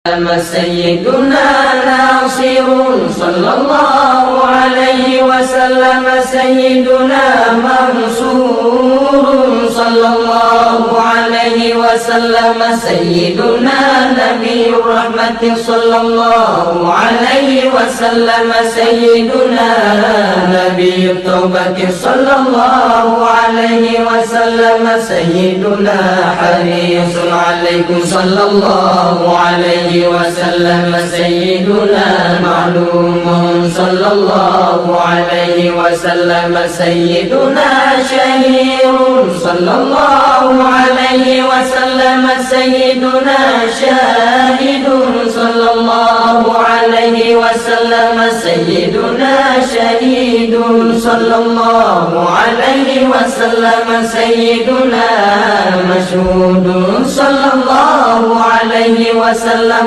سيدنا ناصر صلى الله عليه وسلم سيدنا منصور صلى الله عليه وسلم سيدنا نبي الرحمة صلى الله عليه وسلم سيدنا نبي التوبة صلى الله عليه وسلم سيدنا حريص عليكم صلى الله عليه وسلم سيدنا معلوم صلى الله عليه وسلم سيدنا شهير صلى الله عليه وسلم سيدنا شاهد صلى الله عليه وسلم سيدنا شهيد صلى الله عليه وسلم سيدنا مشهود صلى الله عليه وسلم